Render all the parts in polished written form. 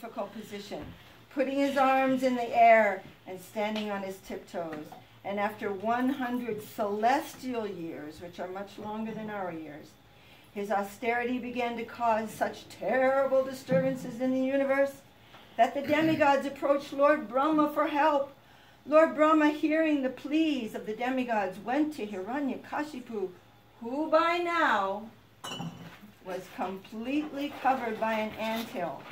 difficult position, putting his arms in the air and standing on his tiptoes. And after 100 celestial years, which are much longer than our years, his austerity began to cause such terrible disturbances in the universe that the demigods approached Lord Brahma for help. Lord Brahma, hearing the pleas of the demigods, went to Hiranyakashipu, who by now was completely covered by an anthill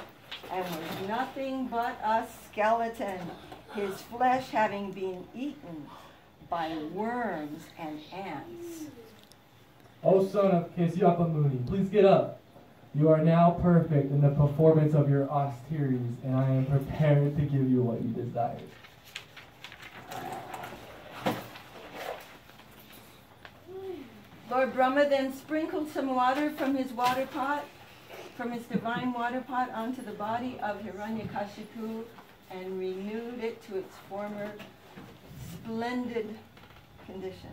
and was nothing but a skeleton, his flesh having been eaten by worms and ants. O son of Kasyapa Muni, please get up. You are now perfect in the performance of your austerities, and I am prepared to give you what you desire. Lord Brahma then sprinkled some water from his water pot, from his divine water pot, onto the body of Hiranyakashipu and renewed it to its former splendid condition.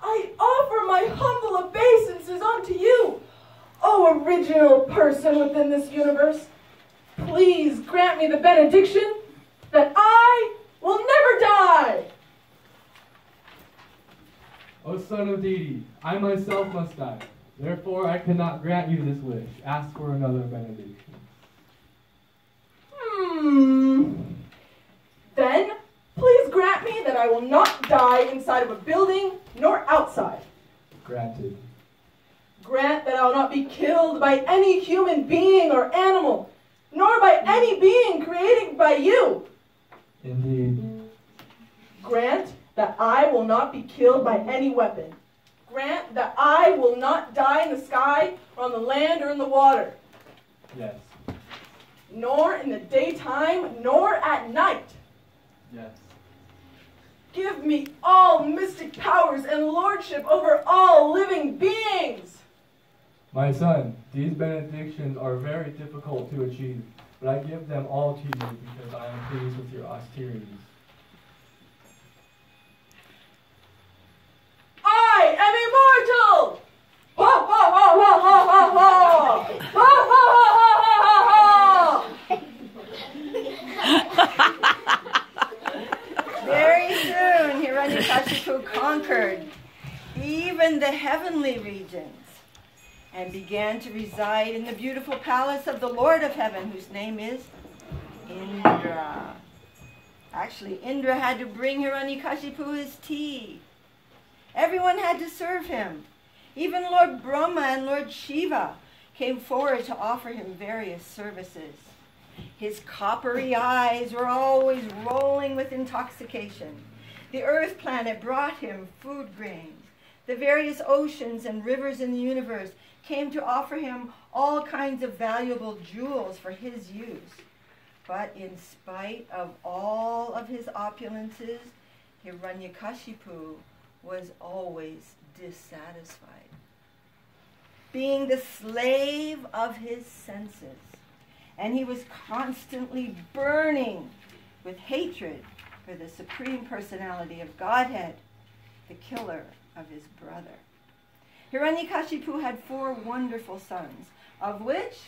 I offer my humble obeisances unto you, O original person within this universe. Please grant me the benediction that I will never die. O son of deity, I myself must die. Therefore I cannot grant you this wish. Ask for another benediction. Then, please grant me that I will not die inside of a building nor outside. Granted. Grant that I will not be killed by any human being or animal, nor by any being created by you. Indeed. Grant that I will not be killed by any weapon. Grant that I will not die in the sky, or on the land, or in the water. Yes. Nor in the daytime, nor at night. Yes. Give me all mystic powers and lordship over all living beings. My son, these benedictions are very difficult to achieve, but I give them all to you because I am pleased with your austerities. I am immortal! Ha ha ha ha ha ha ha! Ha ha ha ha ha ha! Very soon, Hiranyakashipu conquered even the heavenly regions and began to reside in the beautiful palace of the Lord of Heaven, whose name is Indra. Actually, Indra had to bring Hiranyakashipu his tea. Everyone had to serve him. Even Lord Brahma and Lord Shiva came forward to offer him various services. His coppery eyes were always rolling with intoxication. The earth planet brought him food grains. The various oceans and rivers in the universe came to offer him all kinds of valuable jewels for his use. But in spite of all of his opulences, Hiranyakashipu was always dissatisfied. Being the slave of his senses, and he was constantly burning with hatred for the Supreme Personality of Godhead, the killer of his brother. Hiranyakashipu had 4 wonderful sons, of which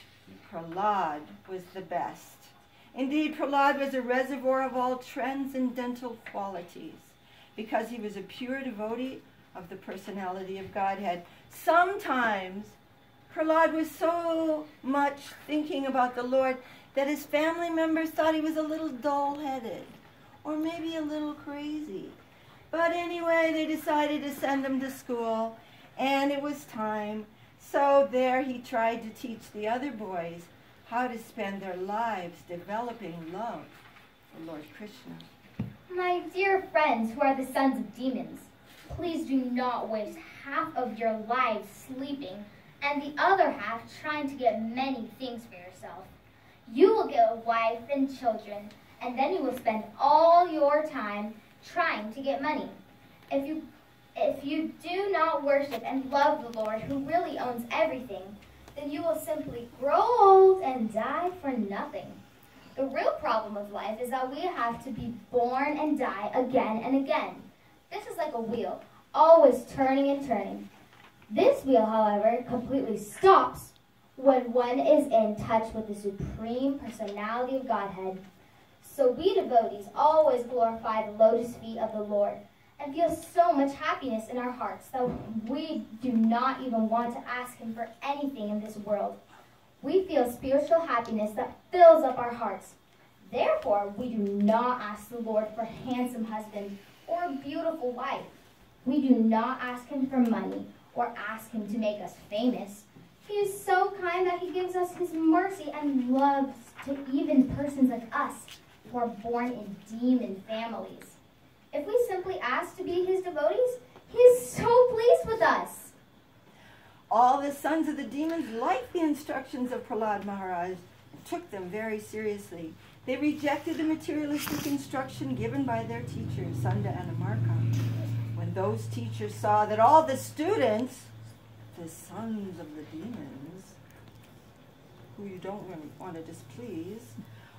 Prahlad was the best. Indeed, Prahlad was a reservoir of all transcendental qualities, because he was a pure devotee of the personality of Godhead. Sometimes Prahlad was so much thinking about the Lord that his family members thought he was a little dull-headed or maybe a little crazy. But anyway, they decided to send him to school, and it was time. So there he tried to teach the other boys how to spend their lives developing love for Lord Krishna. My dear friends who are the sons of demons, please do not waste half of your lives sleeping and the other half trying to get many things for yourself. You will get a wife and children, and then you will spend all your time trying to get money. If you do not worship and love the Lord who really owns everything, then you will simply grow old and die for nothing. The real problem of life is that we have to be born and die again and again. This is like a wheel, always turning and turning. This wheel, however, completely stops when one is in touch with the supreme personality of Godhead. So we devotees always glorify the lotus feet of the Lord and feel so much happiness in our hearts that we do not even want to ask him for anything in this world. We feel spiritual happiness that fills up our hearts. Therefore, we do not ask the Lord for a handsome husband or a beautiful wife. We do not ask him for money or ask him to make us famous. He is so kind that he gives us his mercy and loves to even persons like us who are born in demon families. If we simply ask to be his devotees, he is so pleased with us. All the sons of the demons liked the instructions of Prahlad Maharaj and took them very seriously. They rejected the materialistic instruction given by their teachers, Sunda and Amarka. When those teachers saw that all the students, the sons of the demons, who you don't really want to displease,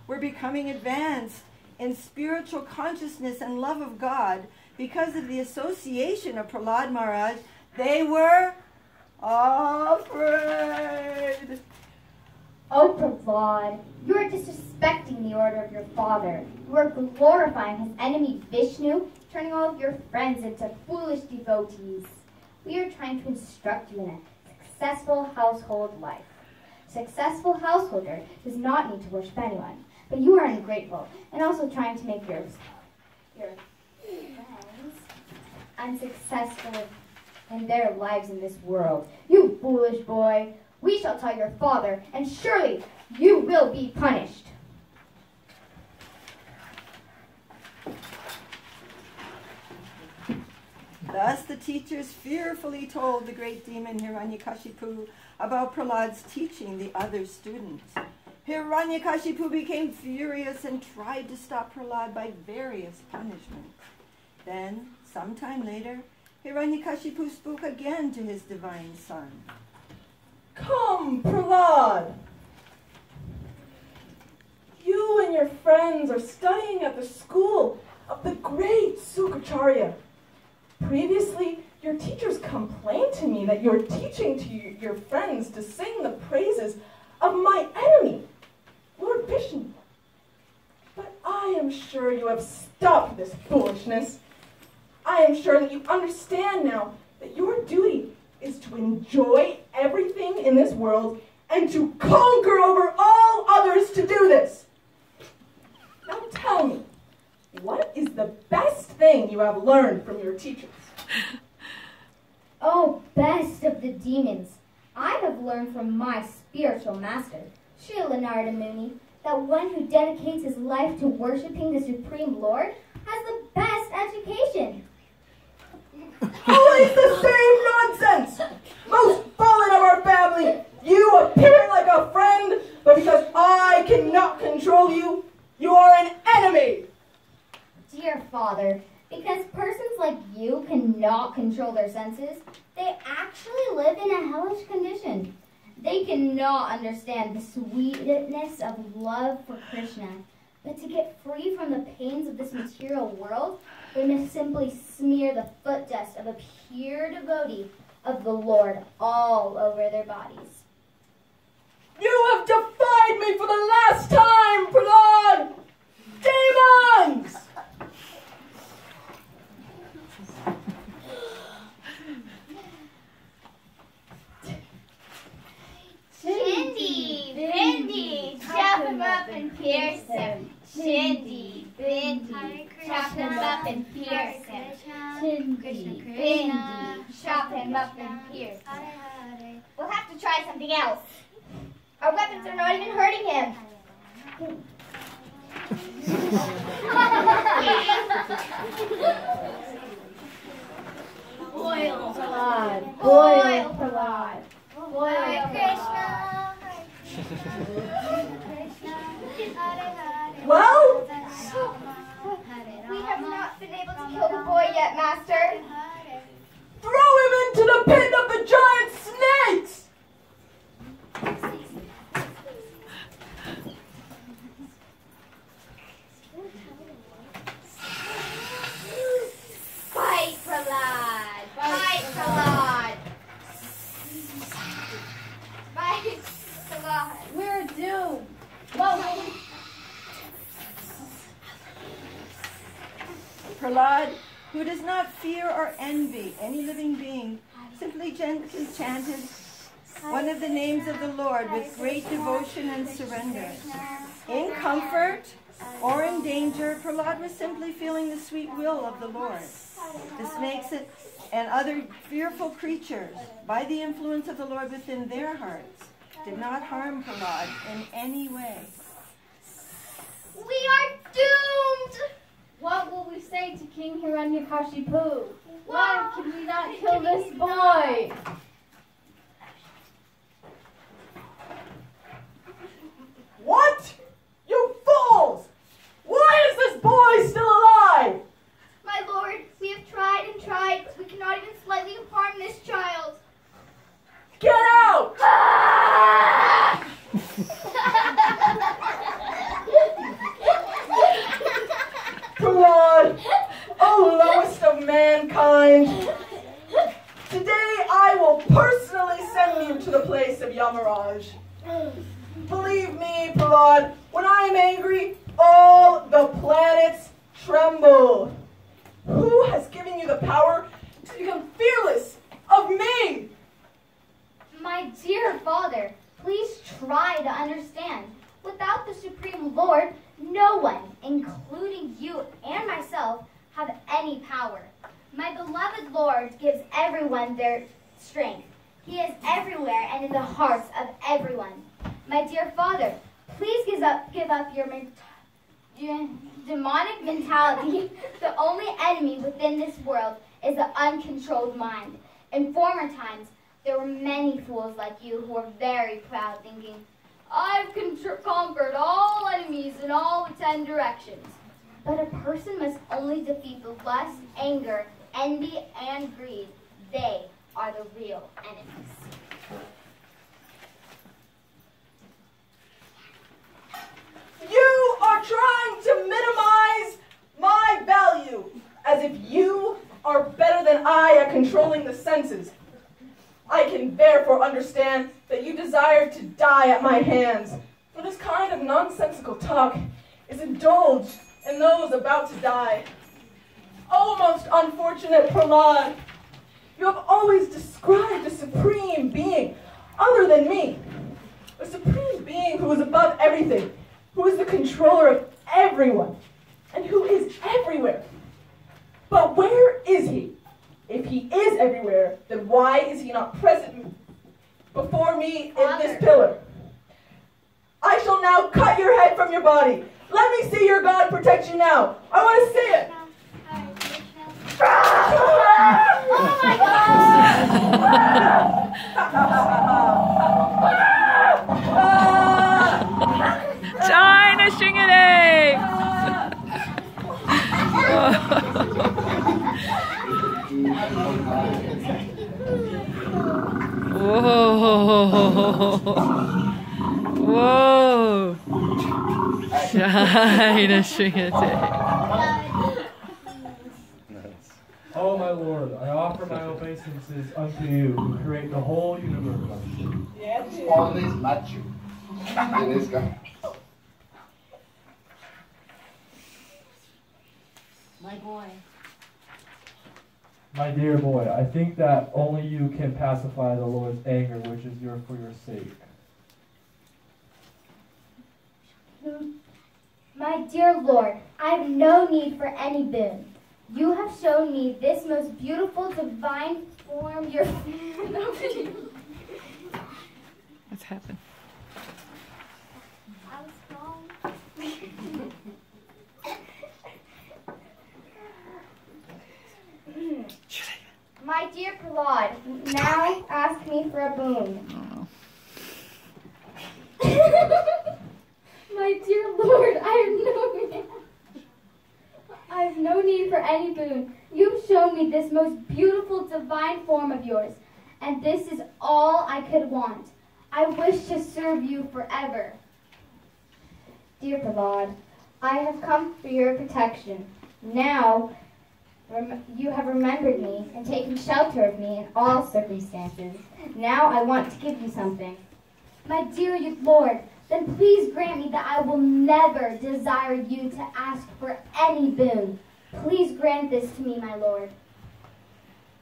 were becoming advanced in spiritual consciousness and love of God because of the association of Prahlad Maharaj, they were afraid. Oh, Prahlad, you are disrespecting the order of your father. You are glorifying his enemy Vishnu, turning all of your friends into foolish devotees. We are trying to instruct you in a successful household life. A successful householder does not need to worship anyone, but you are ungrateful and also trying to make your friends unsuccessful in their lives in this world. You foolish boy, we shall tell your father, and surely you will be punished. Thus the teachers fearfully told the great demon Hiranyakashipu about Prahlad's teaching the other students. Hiranyakashipu became furious and tried to stop Prahlad by various punishments. Then, some time later, Hiranyakashipu spoke again to his divine son. Come, Prahlad. You and your friends are studying at the school of the great Sukacharya. Previously, your teachers complained to me that you're teaching to your friends to sing the praises of my enemy, Lord Vishnu. But I am sure you have stopped this foolishness. I am sure that you understand now that your duty is to enjoy everything in this world and to conquer over all others to do this. Now tell me, what is the best thing you have learned from your teachers? Oh, best of the demons, I have learned from my spiritual master, Srila Narada Muni, that one who dedicates his life to worshiping the Supreme Lord has the best education. Always the same nonsense! Most fallen of our family, you appear like a friend, but because I cannot control you, you are an enemy! Dear Father, because persons like you cannot control their senses, they actually live in a hellish condition. They cannot understand the sweetness of love for Krishna, but to get free from the pains of this material world, they must simply smear the foot dust of a pure devotee of the Lord all over their bodies. You have defied me for the last time, Prahlad! Demons! Shindy, Bindi, chop him up and pierce him. Shindy, Bindi, chop him up and pierce him. Shindy, Bindi, chop him up and pierce him. We'll have to try something else. Our weapons are not even hurting him. Boil Prahlad, boil Prahlad. Hare Krishna, Well, we have not been able to kill the boy yet, Master. throw him into the pit of the giant snakes! Fight, Prahlad! Fight, Prahlad! Fight! Prahlad, who does not fear or envy any living being, simply gently chanted one of the names of the Lord with great devotion and surrender. In comfort or in danger, Prahlad was simply feeling the sweet will of the Lord. The snakes and other fearful creatures, by the influence of the Lord within their hearts, did not harm Prahlad in any way. We are doomed! What will we say to King Hiranyakashipu? Why can we not kill this boy? What? You fools! Why is this boy still alive? My lord, we have tried and tried, but we cannot even slightly harm this child. Get out! Prahlad, oh lowest of mankind, today I will personally send you to the place of Yamaraj. Believe me, Prahlad, when I am angry, all the planets tremble. Who has given you the power to become fearless of me? My dear father, please try to understand. Without the Supreme Lord, no one, including you and myself, have any power. My beloved Lord gives everyone their strength. He is everywhere and in the hearts of everyone. My dear father, please give up your demonic mentality. The only enemy within this world is the uncontrolled mind. In former times, there were many fools like you who were very proud, thinking, I've conquered all enemies in all 10 directions. But a person must only defeat the lust, anger, envy, and greed. They are the real enemies. You are trying to minimize my value, as if you are better than I at controlling the senses. I can therefore understand that you desire to die at my hands, for this kind of nonsensical talk is indulged in those about to die. O most unfortunate Prahlad, you have always described a supreme being other than me, a supreme being who is above everything, who is the controller of everyone, and who is everywhere. But where is he? If he is everywhere, then why is he not present before me in this pillar? I shall now cut your head from your body. Let me see your God protect you now. I want to see it. Oh my God! Jai Nrsinghadeva! Whoa! Whoa! Jai Nrsinghadeva! Oh, my Lord, I offer my obeisances unto you, who create the whole universe. Always macho. Tienes que- My boy. My dear boy, I think that only you can pacify the Lord's anger, which is for your sake. My dear Lord, I have no need for any boon. You have shown me this most beautiful divine form. Your What's happened? I was wrong. My dear Prahlad, now ask me for a boon. My dear Lord, I have no need for any boon. You've shown me this most beautiful divine form of yours, and this is all I could want. I wish to serve you forever. Dear Prahlad, I have come for your protection. Now, you have remembered me and taken shelter of me in all circumstances. Now I want to give you something. My dear Lord, then please grant me that I will never desire you to ask for any boon. Please grant this to me, my Lord.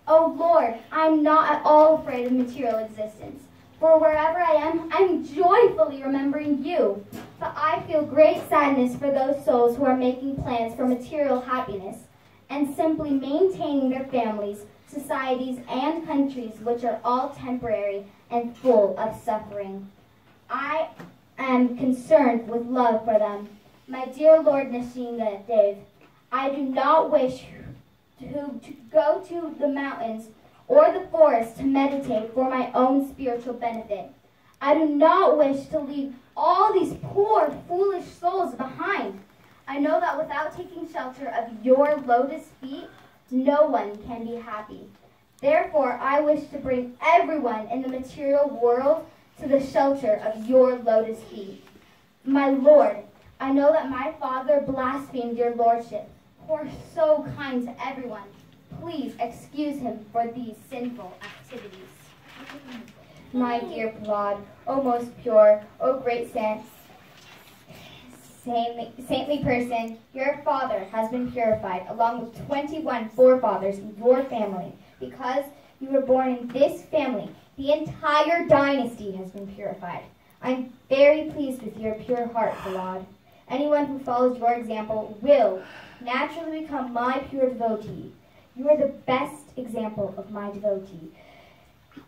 O Lord, I am not at all afraid of material existence, for wherever I am joyfully remembering you. But I feel great sadness for those souls who are making plans for material happiness and simply maintaining their families, societies, and countries which are all temporary and full of suffering. I am concerned with love for them. My dear Lord Nrsinghadeva, I do not wish to go to the mountains or the forest to meditate for my own spiritual benefit. I do not wish to leave all these poor, foolish souls behind. I know that without taking shelter of your lotus feet, no one can be happy. Therefore, I wish to bring everyone in the material world to the shelter of your lotus feet. My Lord, I know that my father blasphemed your lordship, who are so kind to everyone. Please excuse him for these sinful activities. My dear Prahlad, O most pure, O great saintly person, your father has been purified, along with 21 forefathers in your family. Because you were born in this family, the entire dynasty has been purified. I'm very pleased with your pure heart, Prahlad. Anyone who follows your example will naturally become my pure devotee. You are the best example of my devotee.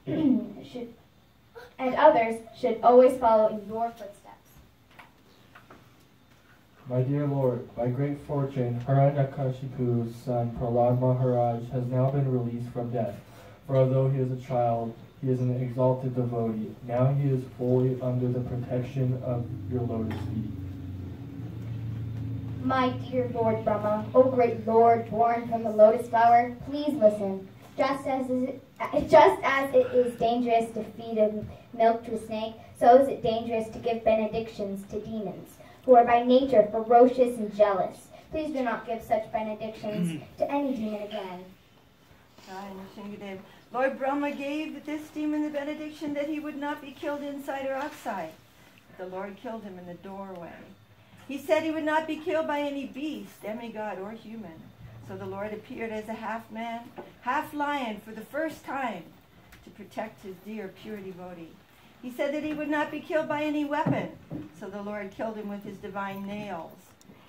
And others should always follow in your footsteps. My dear Lord, by great fortune, Hiranyakashipu's son Prahlad Maharaj has now been released from death. For although he is a child, he is an exalted devotee. Now he is fully under the protection of your lotus feet. My dear Lord Brahma, O great Lord born from the lotus flower, please listen. Just as it is dangerous to feed milk to a snake, so is it dangerous to give benedictions to demons, who are by nature ferocious and jealous. Please do not give such benedictions to any demon again. Nrsinghadeva. Lord Brahma gave this demon the benediction that he would not be killed inside or outside. The Lord killed him in the doorway. He said he would not be killed by any beast, demigod, or human. So the Lord appeared as a half-man, half-lion for the first time to protect his dear pure devotee. He said that he would not be killed by any weapon. So the Lord killed him with his divine nails.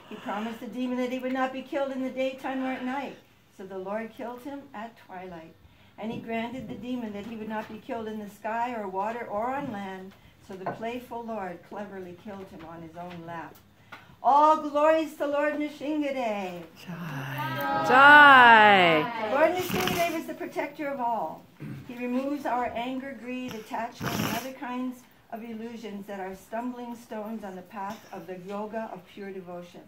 He promised the demon that he would not be killed in the daytime or at night. So the Lord killed him at twilight. And he granted the demon that he would not be killed in the sky or water or on land. So the playful Lord cleverly killed him on his own lap. All glories to Lord Nrsinghadeva. Jai. Lord Nrsinghadeva is the protector of all. He removes our anger, greed, attachment, and other kinds of illusions that are stumbling stones on the path of the yoga of pure devotion,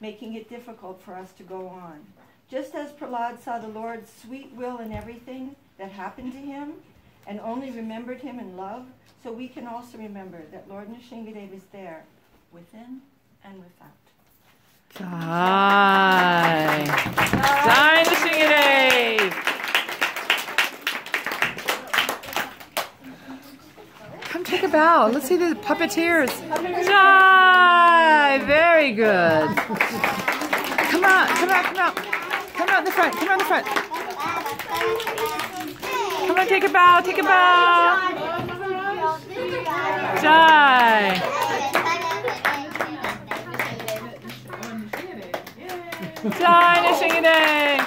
making it difficult for us to go on. Just as Prahlad saw the Lord's sweet will in everything that happened to him and only remembered him in love, so we can also remember that Lord Nrsinghadeva is there within and without. Jai. Jai Nrsinghadeva. Come take a bow. Let's see the puppeteers. Jai. Very good. Come on, come on, come on. Come out in the front, come out in the front. Come on, take a bow, take a bow. Jai. Jai Nrsinghadeva.